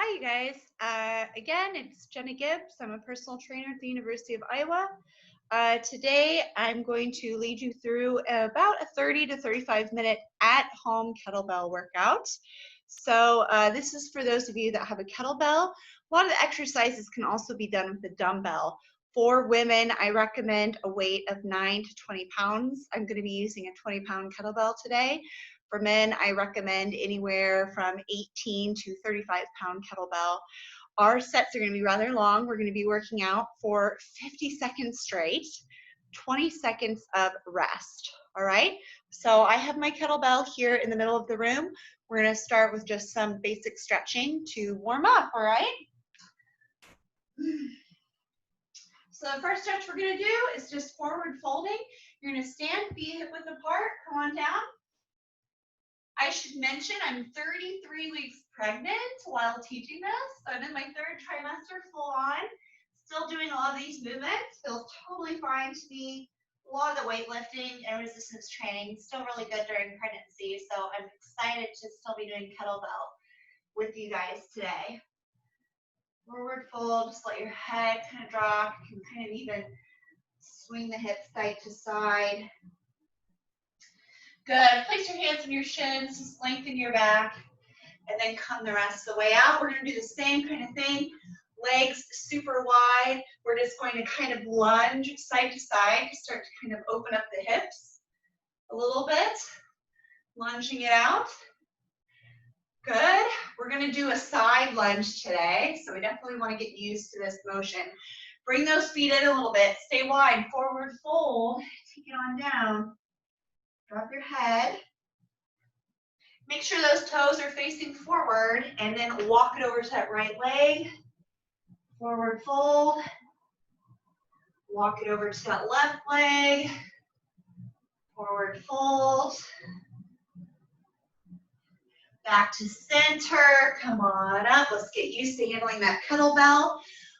Hi, you guys. Again, it's Jenna Gibbs. I'm a personal trainer at the University of Iowa. Today, I'm going to lead you through about a 30 to 35-minute at-home kettlebell workout. So this is for those of you that have a kettlebell. A lot of the exercises can also be done with a dumbbell. For women, I recommend a weight of 9 to 20 pounds. I'm going to be using a 20-pound kettlebell today. For men, I recommend anywhere from 18 to 35-pound kettlebell. Our sets are going to be rather long. We're going to be working out for 50 seconds straight, 20 seconds of rest. All right, so I have my kettlebell here in the middle of the room. We're going to start with just some basic stretching to warm up. All right, so the first stretch we're going to do is just forward folding. You're going to stand, feet hip width apart, come on down. I should mention I'm 33 weeks pregnant while teaching this. So I'm in my third trimester full on, still doing a lot of these movements. Feels totally fine to me. A lot of the weightlifting and resistance training still really good during pregnancy. So I'm excited to still be doing kettlebell with you guys today. Forward fold, just let your head kind of drop. You can kind of even swing the hips side to side. Good. Place your hands on your shins, just lengthen your back, and then come the rest of the way out. We're going to do the same kind of thing. Legs super wide. We're just going to kind of lunge side to side to start to kind of open up the hips a little bit. Lunging it out. Good. We're going to do a side lunge today, so we definitely want to get used to this motion. Bring those feet in a little bit. Stay wide. Forward fold. Take it on down. Drop your head. Make sure those toes are facing forward, and then walk it over to that right leg. Forward fold. Walk it over to that left leg. Forward fold. Back to center. Come on up. Let's get used to handling that kettlebell.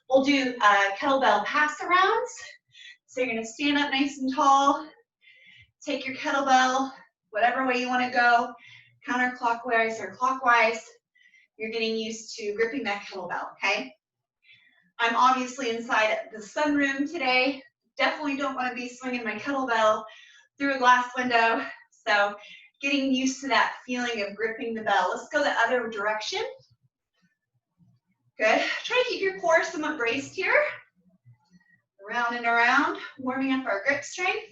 We'll do kettlebell pass arounds. So you're going to stand up nice and tall. Take your kettlebell, whatever way you want to go, counterclockwise or clockwise. You're getting used to gripping that kettlebell, okay? I'm obviously inside the sunroom today. Definitely don't want to be swinging my kettlebell through a glass window. So getting used to that feeling of gripping the bell. Let's go the other direction. Good. Try to keep your core somewhat braced here. Around and around, warming up our grip strength.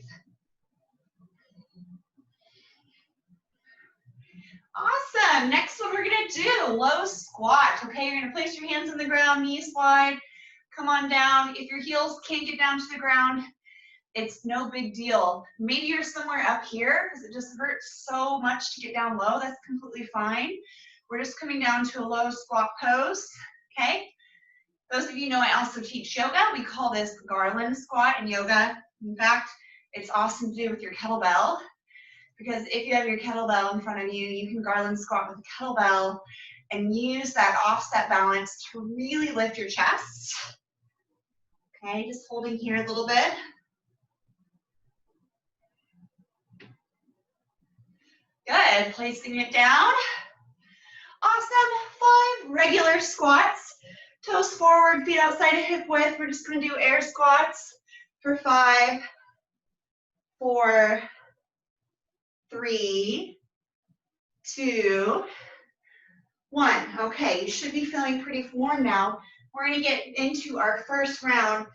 Awesome. Next one we're going to do, low squat. Okay, you're going to place your hands on the ground, knees wide. Come on down. If your heels can't get down to the ground, it's no big deal. Maybe you're somewhere up here because it just hurts so much to get down low. That's completely fine. We're just coming down to a low squat pose. Okay. Those of you know I also teach yoga. We call this Garland Squat in yoga. In fact, it's awesome to do with your kettlebell. Because if you have your kettlebell in front of you, you can Garland squat with a kettlebell and use that offset balance to really lift your chest. Okay, just holding here a little bit. Good, placing it down. Awesome, 5 regular squats. Toes forward, feet outside of hip width. We're just gonna do air squats for 5, 4, 3, 2, 1. Okay, you should be feeling pretty warm now. We're going to get into our first round.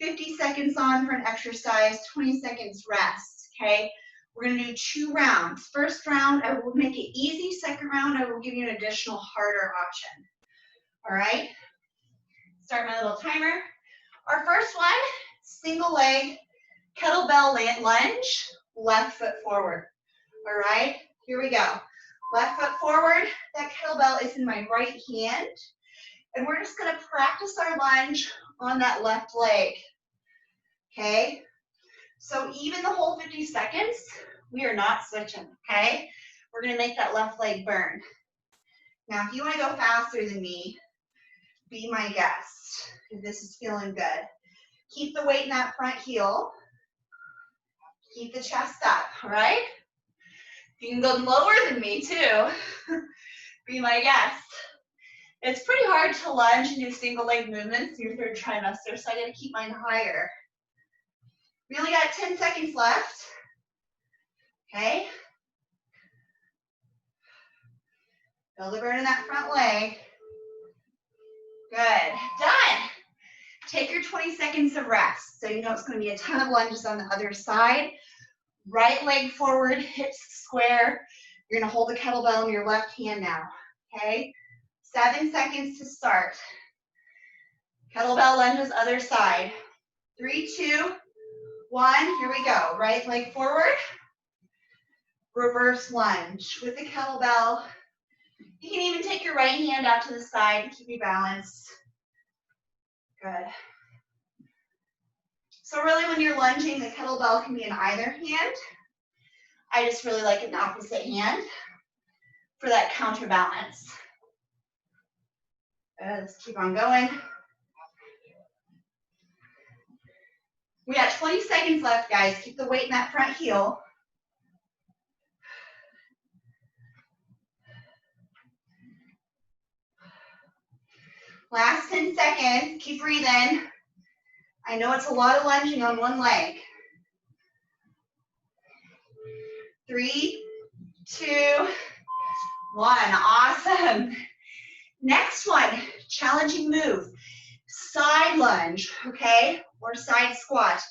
50 seconds on for an exercise, 20 seconds rest, okay? We're going to do 2 rounds. First round, I will make it easy. Second round, I will give you an additional harder option. All right? Start my little timer. Our first one, single leg, kettlebell lunge, left foot forward. All right, here we go. Left foot forward, that kettlebell is in my right hand. And we're just gonna practice our lunge on that left leg, okay? So even the whole 50 seconds, we are not switching, okay? We're gonna make that left leg burn. Now, if you wanna go faster than me, be my guest, if this is feeling good. Keep the weight in that front heel. Keep the chest up, all right? You can go lower than me too. Be my guest. It's pretty hard to lunge and do single leg movements in your third trimester, so I gotta keep mine higher. We only got 10 seconds left. Okay. Feel the burn in that front leg. Good. Done. Take your 20 seconds of rest. So you know it's going to be a ton of lunges on the other side. Right leg forward, hips square. You're going to hold the kettlebell in your left hand now. Okay? 7 seconds to start. Kettlebell lunges, other side. 3, 2, 1. Here we go. Right leg forward. Reverse lunge with the kettlebell. You can even take your right hand out to the side to keep you balanced. Good. So really when you're lunging, the kettlebell can be in either hand. I just really like an opposite hand for that counterbalance. Let's keep on going. We got 20 seconds left, guys. Keep the weight in that front heel. Last 10 seconds. Keep breathing. I know it's a lot of lunging on one leg. 3, 2, 1. Awesome. Next one, challenging move. Side lunge, okay, or side squat.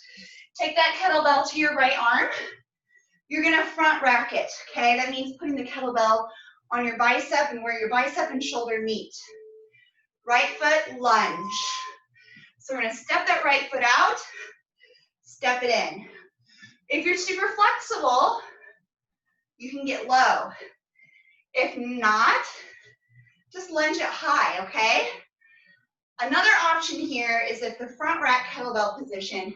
Take that kettlebell to your right arm. You're gonna front rack it, okay? That means putting the kettlebell on your bicep and where your bicep and shoulder meet. Right foot, lunge. So we're gonna step that right foot out, step it in. If you're super flexible, you can get low. If not, just lunge it high, okay? Another option here is if the front rack kettlebell position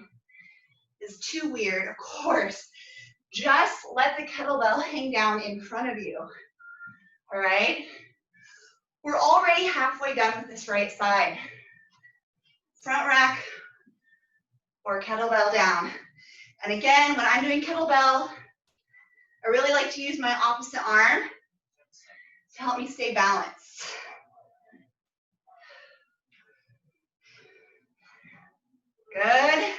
is too weird, of course, just let the kettlebell hang down in front of you, all right? We're already halfway done with this right side. Front rack or kettlebell down. And again, when I'm doing kettlebell, I really like to use my opposite arm to help me stay balanced. Good.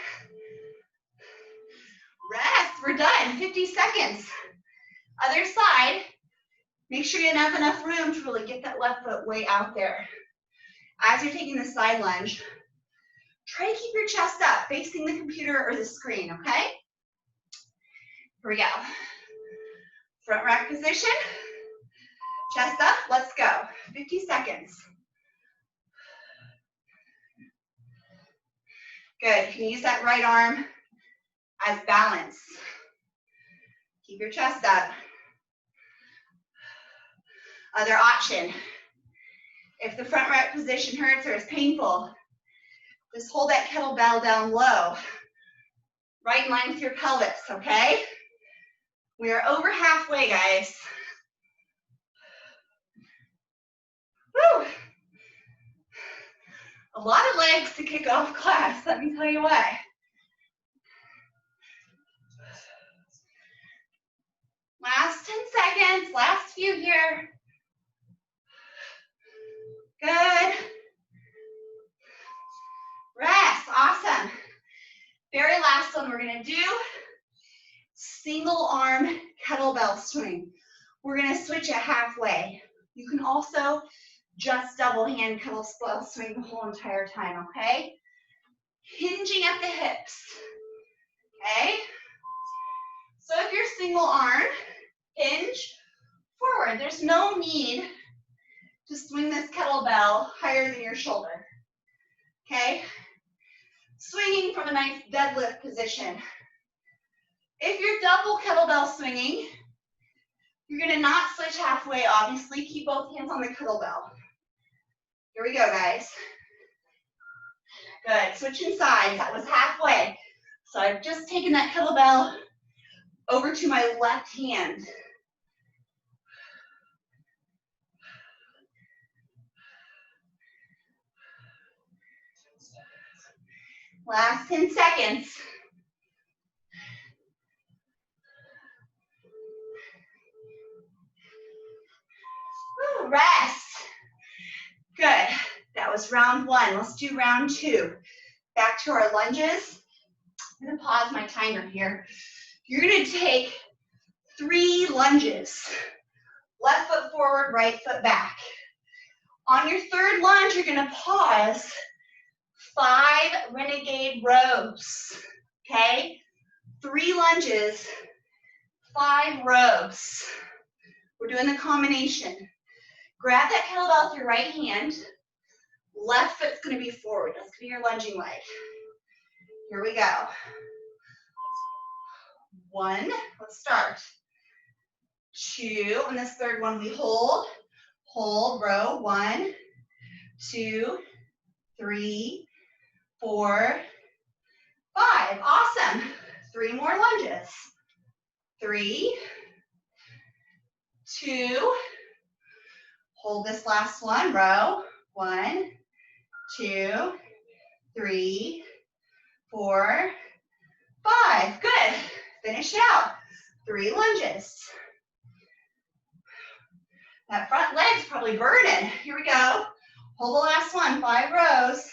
Rest, we're done, 50 seconds. Other side, make sure you have enough room to really get that left foot way out there. As you're taking the side lunge, try to keep your chest up, facing the computer or the screen, okay? Here we go. Front rack position, chest up, let's go. 50 seconds. Good, you can use that right arm as balance. Keep your chest up. Other option, if the front rack position hurts or is painful, just hold that kettlebell down low, right in line with your pelvis, okay? We are over halfway, guys. Woo! A lot of legs to kick off class, let me tell you what. Last 10 seconds, last few here. Good. Rest, awesome. Very last one we're gonna do, single arm kettlebell swing. We're gonna switch it halfway. You can also just double hand kettlebell swing the whole entire time, okay? Hinging at the hips, okay? So if you're single arm, hinge forward. There's no need to swing this kettlebell higher than your shoulder, okay? Swinging from a nice deadlift position. If you're double kettlebell swinging, you're gonna not switch halfway, obviously. Keep both hands on the kettlebell. Here we go, guys. Good, switching sides, that was halfway. So I've just taken that kettlebell over to my left hand. Last 10 seconds. Woo, rest. Good. was round one. Let's do round two. Back to our lunges. I'm gonna pause my timer here. You're gonna take 3 lunges. Left foot forward, right foot back. On your third lunge, you're gonna pause 5 renegade rows, okay? 3 lunges, 5 rows. We're doing the combination. Grab that kettlebell with your right hand. Left foot's gonna be forward. That's gonna be your lunging leg. Here we go. 1, let's start. 2, and this third one we hold. Hold, row, 1, 2, 3, 4, 5. Awesome. 3 more lunges. 3, 2, hold this last one, row. 1, 2, 3, 4, 5. Good. Finish it out. 3 lunges. That front leg's probably burning. Here we go. Hold the last one, 5 rows.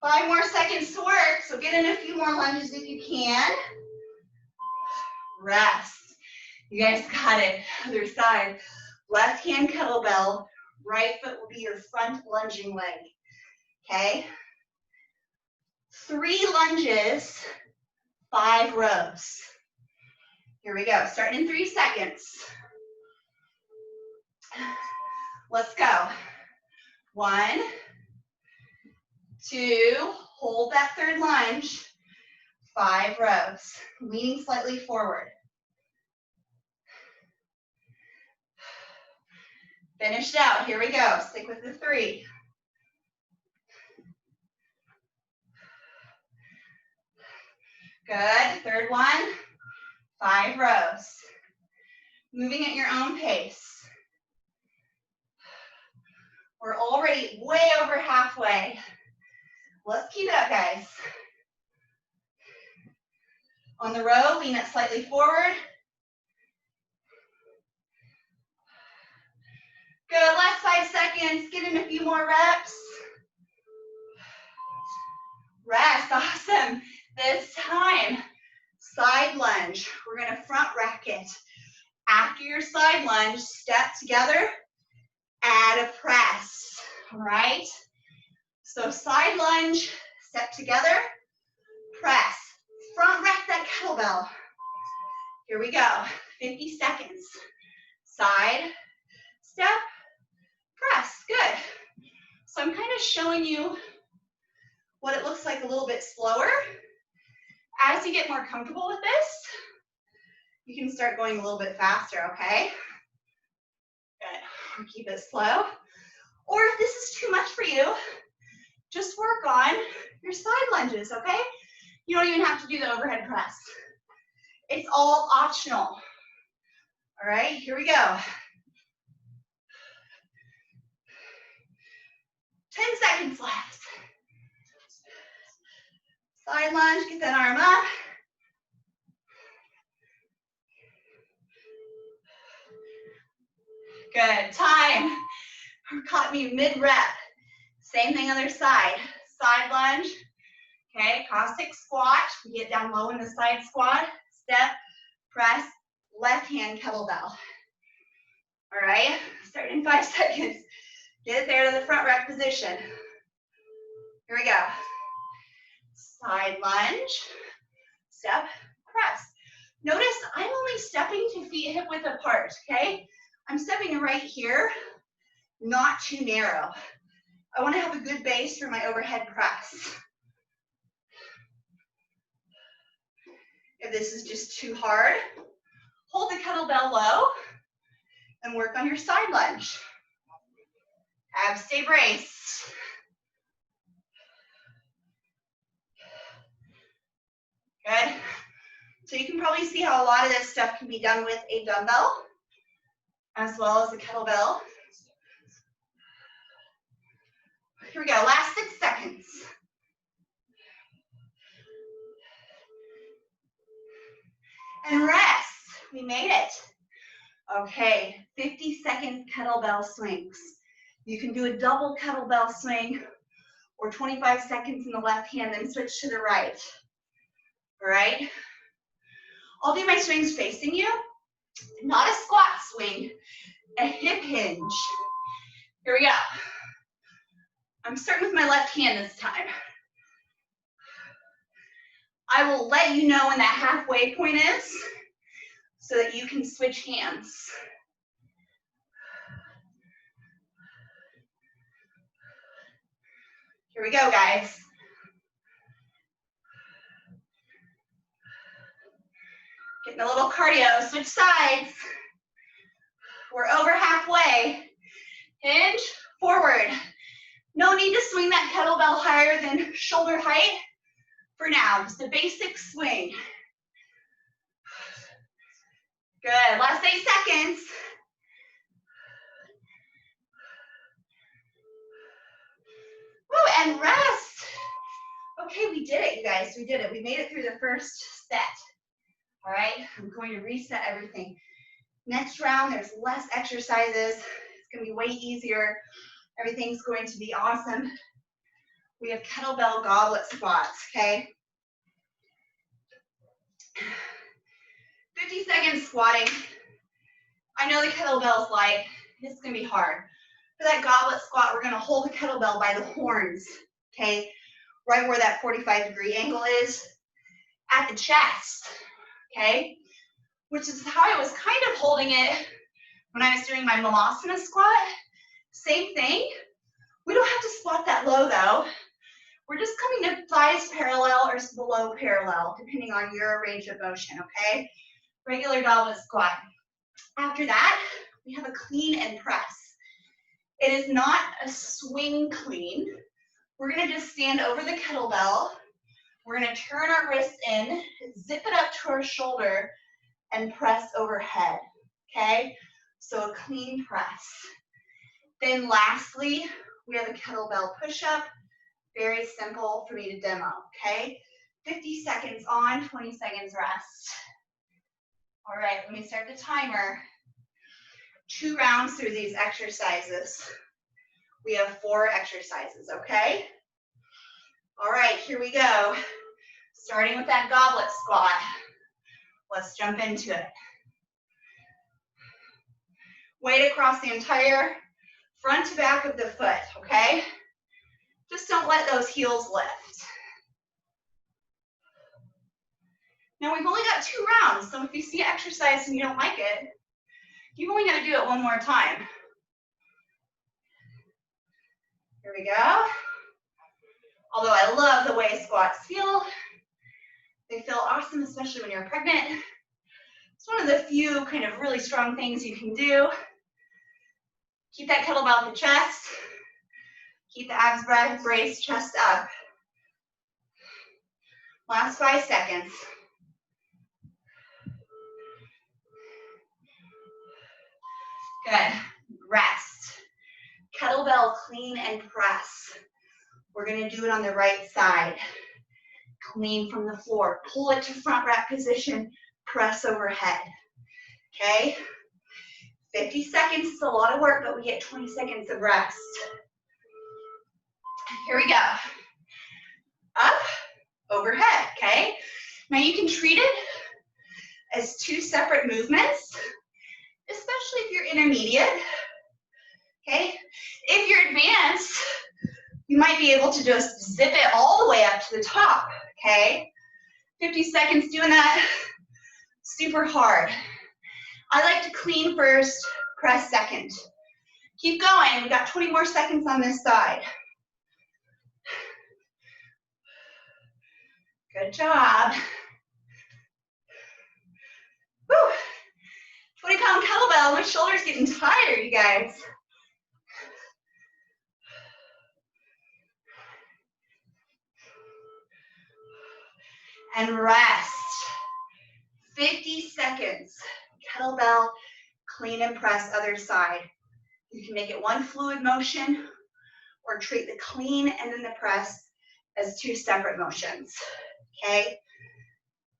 5 more seconds to work, so get in a few more lunges if you can. Rest. You guys got it. Other side. Left hand kettlebell. Right foot will be your front lunging leg. Okay? 3 lunges, 5 rows. Here we go. Starting in 3 seconds. Let's go. 1, 2, hold that third lunge, 5 rows, leaning slightly forward. Finish it out. Here we go. Stick with the 3. Good. Third one, 5 rows. Moving at your own pace. We're already way over halfway. Let's keep it up, guys. On the row, lean it slightly forward. Good, last 5 seconds. Get in a few more reps. Rest, awesome. This time, side lunge. We're gonna front rack it. After your side lunge, step together, add a press, all right? So side lunge, step together, press. Front rack that kettlebell. Here we go, 50 seconds. Side, step, press, good. So I'm kind of showing you what it looks like a little bit slower. As you get more comfortable with this, you can start going a little bit faster, okay? Good, keep it slow. Or if this is too much for you, just work on your side lunges, okay? You don't even have to do the overhead press. It's all optional. All right, here we go. 10 seconds left. Side lunge, get that arm up. Good, time. Caught me mid-rep. Same thing other side. Side lunge, okay, caustic squat. We get down low in the side squat. Step, press, left hand kettlebell. All right, starting in 5 seconds. Get it there to the front rack position. Here we go. Side lunge, step, press. Notice I'm only stepping to feet hip width apart, okay? I'm stepping right here, not too narrow. I want to have a good base for my overhead press. If this is just too hard, hold the kettlebell low and work on your side lunge. Abs stay braced. Good. So you can probably see how a lot of this stuff can be done with a dumbbell as well as a kettlebell. Here we go, last 6 seconds. And rest, we made it. Okay, 50 second kettlebell swings. You can do a double kettlebell swing or 25 seconds in the left hand, then switch to the right. All right? I'll do my swings facing you. Not a squat swing, a hip hinge. Here we go. I'm starting with my left hand this time. I will let you know when that halfway point is so that you can switch hands. Here we go, guys. Getting a little cardio, switch sides. We're over halfway. Hinge, forward. No need to swing that kettlebell higher than shoulder height for now. Just a basic swing. Good, last 8 seconds. Woo, and rest. Okay, we did it, you guys, we did it. We made it through the first set. All right, I'm going to reset everything. Next round, there's less exercises. It's gonna be way easier. Everything's going to be awesome. We have kettlebell goblet squats, okay? 50 seconds squatting. I know the kettlebell's light. It's gonna be hard. For that goblet squat, we're gonna hold the kettlebell by the horns, okay? Right where that 45-degree angle is, at the chest, okay? Which is how I was kind of holding it when I was doing my Malasana squat. Same thing. We don't have to squat that low though. We're just coming to thighs parallel or below parallel, depending on your range of motion, okay? Regular goblet squat. After that, we have a clean and press. It is not a swing clean. We're gonna just stand over the kettlebell. We're gonna turn our wrists in, zip it up to our shoulder, and press overhead, okay? So a clean press. Then lastly, we have a kettlebell push-up. Very simple for me to demo, okay? 50 seconds on, 20 seconds rest. All right, let me start the timer. 2 rounds through these exercises. We have 4 exercises, okay? All right, here we go. Starting with that goblet squat. Let's jump into it. Weight across the entire front to back of the foot, okay? Just don't let those heels lift. Now we've only got 2 rounds, so if you see exercise and you don't like it, you've only got to do it 1 more time. Here we go. Although I love the way squats feel. They feel awesome, especially when you're pregnant. It's one of the few kind of really strong things you can do. Keep that kettlebell at the chest. Keep the abs braced, chest up. Last 5 seconds. Good. Rest. Kettlebell clean and press. We're going to do it on the right side. Clean from the floor. Pull it to front rack position. Press overhead. Okay? 50 seconds is a lot of work, but we get 20 seconds of rest. Here we go. Up, overhead, okay? Now you can treat it as 2 separate movements, especially if you're intermediate, okay? If you're advanced, you might be able to just zip it all the way up to the top, okay? 50 seconds doing that, super hard. I like to clean first, press second. Keep going, we got 20 more seconds on this side. Good job. Woo. 20-pound kettlebell, my shoulder's getting tired, you guys. And rest. 50 seconds. Kettlebell, clean and press, other side. You can make it one fluid motion or treat the clean and then the press as 2 separate motions, okay?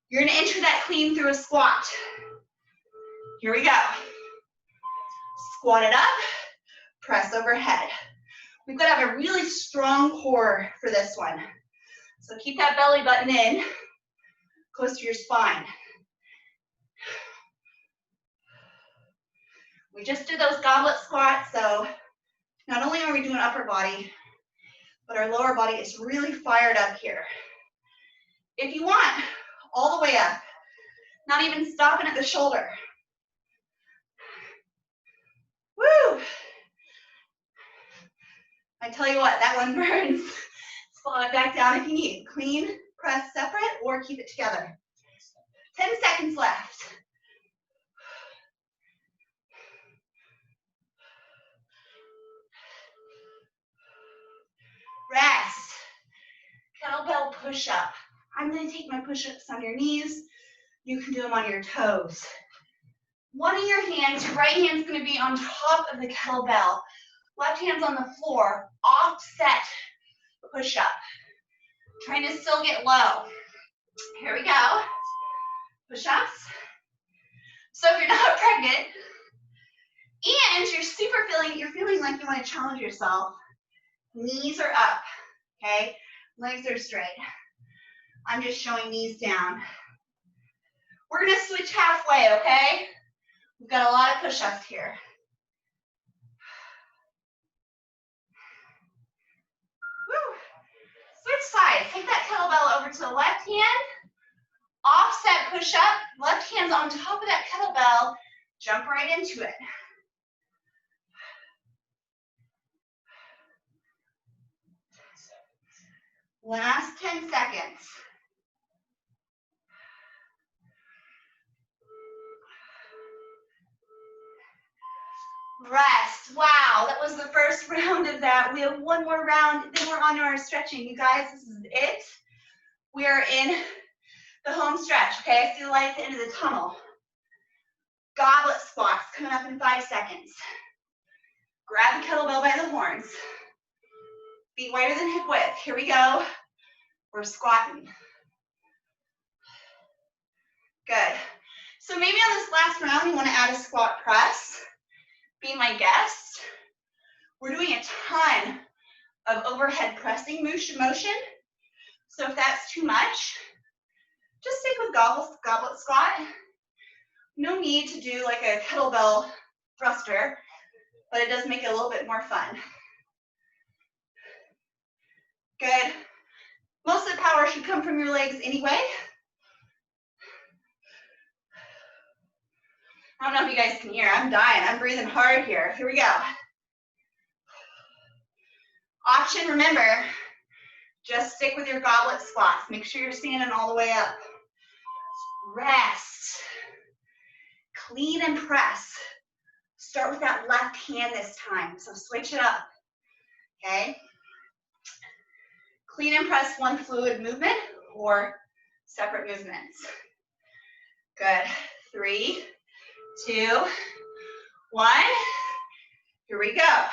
You're gonna enter that clean through a squat. Here we go. Squat it up, press overhead. We've got to have a really strong core for this one. So keep that belly button in, close to your spine. We just did those goblet squats, so not only are we doing upper body, but our lower body is really fired up here. If you want, all the way up, not even stopping at the shoulder. Woo! I tell you what, that one burns. Slow it back down if you need. Clean, press separate, or keep it together. 10 seconds left. Rest. Kettlebell push-up. I'm going to take my push-ups on your knees. You can do them on your toes. One of your hands, your right hand's going to be on top of the kettlebell. Left hand's on the floor. Offset push-up. Trying to still get low. Here we go. Push-ups. So if you're not pregnant and you're feeling like you want to challenge yourself, knees are up, okay? Legs are straight. I'm just showing knees down. We're going to switch halfway, okay? We've got a lot of push-ups here. Woo. Switch sides. Take that kettlebell over to the left hand. Offset push-up. Left hand's on top of that kettlebell. Jump right into it. Last 10 seconds. Rest. Wow, that was the first round of that. We have one more round, then we're on to our stretching. You guys, this is it. We are in the home stretch, okay? I see the light at the end of the tunnel. Goblet squats coming up in 5 seconds. Grab the kettlebell by the horns. Feet wider than hip width. Here we go. We're squatting. Good. So maybe on this last round, you want to add a squat press. Be my guest. We're doing a ton of overhead pressing motion. So if that's too much, just stick with goblet squat. No need to do like a kettlebell thruster, but it does make it a little bit more fun. Good. Most of the power should come from your legs anyway. I don't know if you guys can hear. I'm dying. I'm breathing hard here. Here we go. Option, remember, just stick with your goblet squats. Make sure you're standing all the way up. Rest. Clean and press. Start with that left hand this time. So switch it up. Okay? Clean and press one fluid movement or separate movements. Good. 3, 2, 1. Here we go.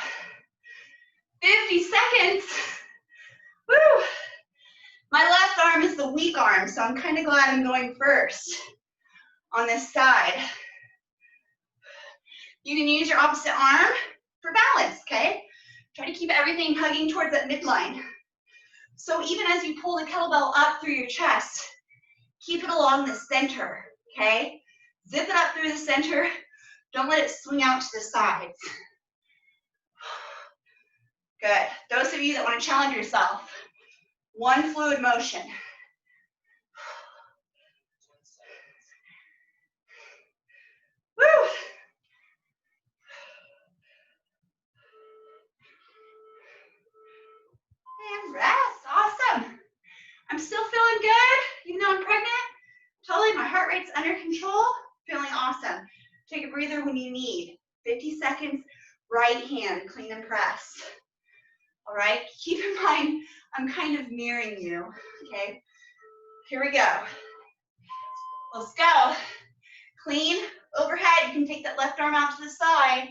50 seconds. Woo! My left arm is the weak arm, so I'm kind of glad I'm going first on this side. You can use your opposite arm for balance, okay? Try to keep everything hugging towards that midline. So even as you pull the kettlebell up through your chest, keep it along the center, okay? Zip it up through the center. Don't let it swing out to the sides. Good. Those of you that want to challenge yourself, one fluid motion. Woo! And rest. Awesome. I'm still feeling good, even though I'm pregnant. Totally, my heart rate's under control. Feeling awesome. Take a breather when you need. 50 seconds, right hand, clean and press. All right, keep in mind, I'm kind of mirroring you, okay? Here we go. Let's go. Clean, overhead. You can take that left arm out to the side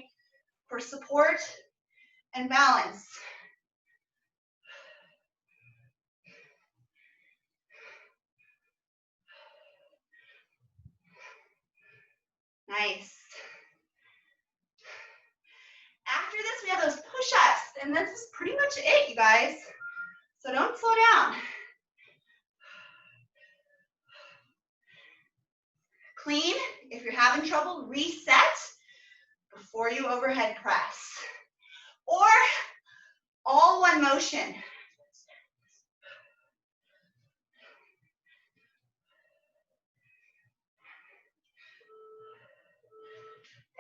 for support and balance. Nice. and this is pretty much it, you guys. So don't slow down. Clean. If you're having trouble, reset before you overhead press. Or all one motion.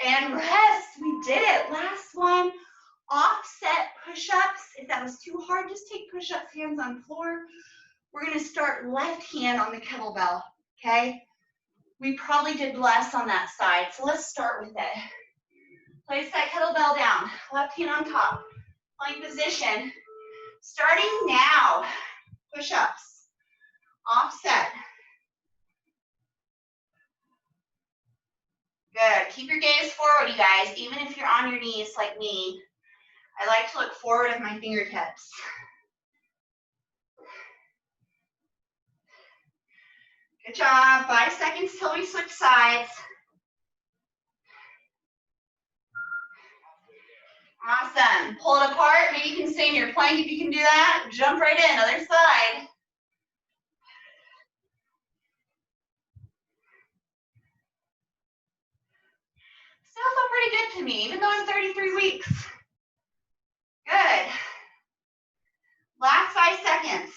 And rest. We did it. Last one. Offset push-ups. If that was too hard, just take push-ups, hands on floor. We're going to start left hand on the kettlebell, okay? We probably did less on that side, so let's start with it. Place that kettlebell down, left hand on top, plank position. Starting now, push-ups, offset. Good, keep your gaze forward, you guys, even if you're on your knees like me. I like to look forward at my fingertips. Good job, 5 seconds till we switch sides. Awesome, pull it apart, maybe you can stay in your plank if you can do that. Jump right in, other side. Still feel pretty good to me, even though I'm 33 weeks. Good. Last 5 seconds.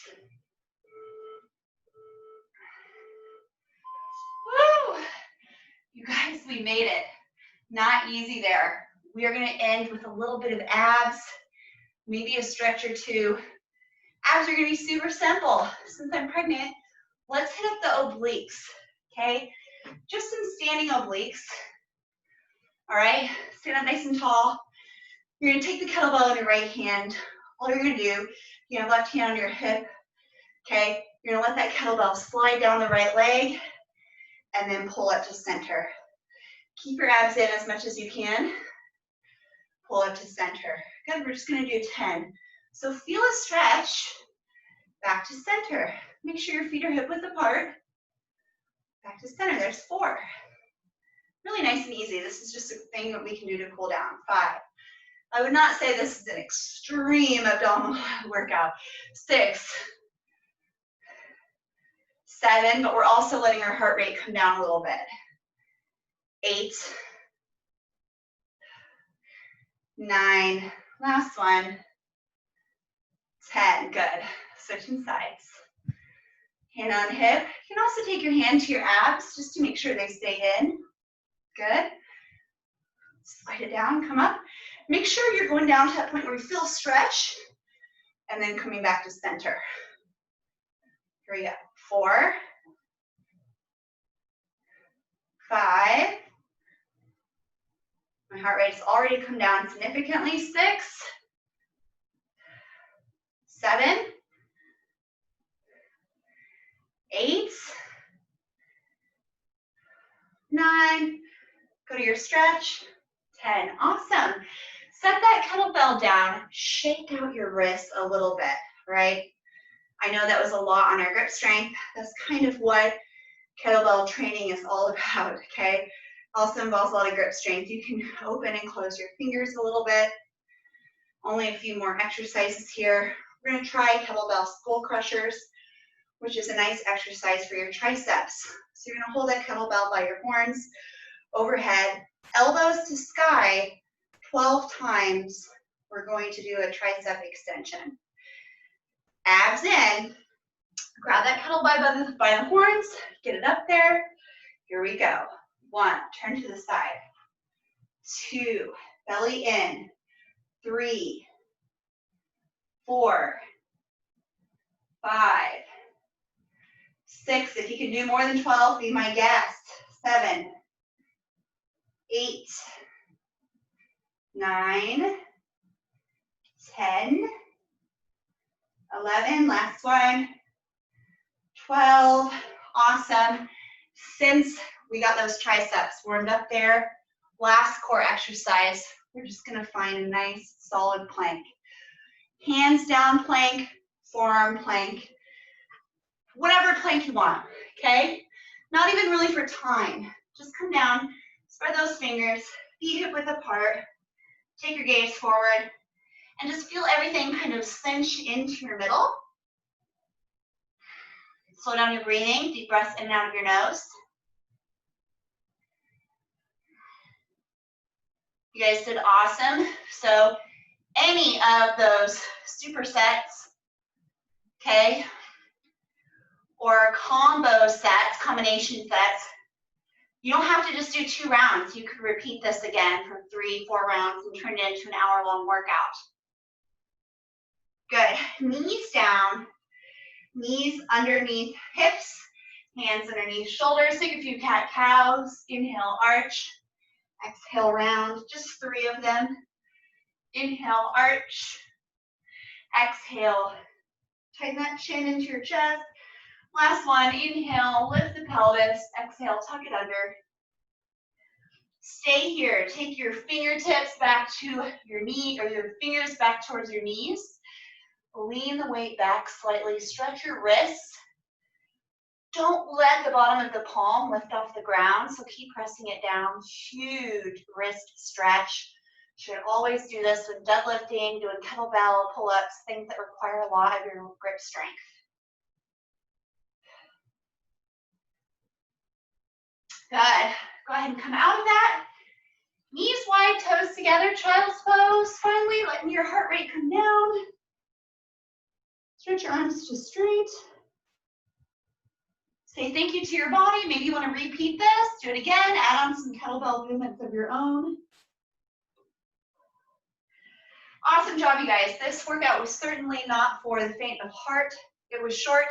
Woo! You guys, we made it. Not easy there. We are going to end with a little bit of abs, maybe a stretch or two. Abs are going to be super simple. Since I'm pregnant, let's hit up the obliques, okay? Just some standing obliques. All right, stand up nice and tall. You're going to take the kettlebell in your right hand. All you're going to do, you have left hand on your hip, okay? You're going to let that kettlebell slide down the right leg and then pull up to center. Keep your abs in as much as you can. Pull up to center. Good, we're just going to do 10. So feel a stretch. Back to center. Make sure your feet are hip width apart. Back to center. There's 4. Really nice and easy. This is just a thing that we can do to cool down. 5. I would not say this is an extreme abdominal workout. 6. 7, but we're also letting our heart rate come down a little bit. 8. 9. Last one. 10. Good. Switching sides. Hand on hip. You can also take your hand to your abs just to make sure they stay in. Good. Slide it down, come up. Make sure you're going down to that point where you feel a stretch and then coming back to center. Here we go. 4. 5. My heart rate has already come down significantly. 6. 7. 8. 9. Go to your stretch. 10. Awesome. Set that kettlebell down. Shake out your wrists a little bit, right? I know that was a lot on our grip strength. That's kind of what kettlebell training is all about, okay? Also involves a lot of grip strength. You can open and close your fingers a little bit. Only a few more exercises here. We're going to try kettlebell skull crushers, which is a nice exercise for your triceps. So you're going to hold that kettlebell by your horns, overhead, elbows to sky, 12 times. We're going to do a tricep extension. Abs in. Grab that kettlebell by the horns, get it up there. Here we go. 1, turn to the side. 2, belly in. 3, 4, 5, 6. If you can do more than 12, be my guest. 7, 8, 9, 10, 11, last one, 12, awesome. Since we got those triceps warmed up there, last core exercise, we're just gonna find a nice solid plank. Hands down plank, forearm plank, whatever plank you want, okay? Not even really for time. Just come down, spread those fingers, feet hip width apart, take your gaze forward, And just feel everything kind of cinch into your middle. Slow down your breathing, deep breaths in and out of your nose. You guys did awesome. So any of those supersets, okay, or combo sets, combination sets, you don't have to just do 2 rounds. You could repeat this again for 3, 4 rounds and turn it into an hour-long workout. Good. Knees down, knees underneath hips, hands underneath shoulders. Take a few cat-cows. Inhale, arch. Exhale, round. Just 3 of them. Inhale, arch. Exhale, tighten that chin into your chest. Last one, inhale, lift the pelvis. Exhale, tuck it under. Stay here. Take your fingertips back to your knee, or your fingers back towards your knees. Lean the weight back slightly. Stretch your wrists. Don't let the bottom of the palm lift off the ground, so keep pressing it down. Huge wrist stretch. Should always do this when deadlifting, doing kettlebell, pull-ups, things that require a lot of your grip strength. Good. Go ahead and come out of that. Knees wide, toes together, child's pose. Finally, letting your heart rate come down. Stretch your arms just straight. Say thank you to your body. Maybe you want to repeat this. Do it again. Add on some kettlebell movements of your own. Awesome job, you guys. This workout was certainly not for the faint of heart. It was short,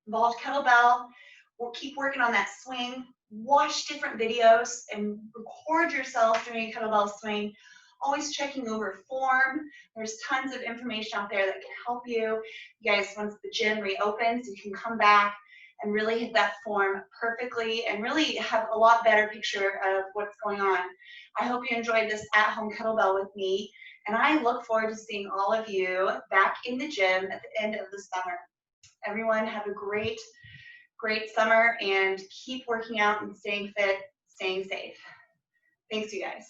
involved kettlebell. We'll keep working on that swing. Watch different videos and record yourself doing a kettlebell swing. Always checking over form. There's tons of information out there that can help you. You guys, once the gym reopens, you can come back and really hit that form perfectly and really have a lot better picture of what's going on. I hope you enjoyed this at-home kettlebell with me, and I look forward to seeing all of you back in the gym at the end of the summer. Everyone have a great summer, and keep working out and staying fit, staying safe. Thanks, you guys.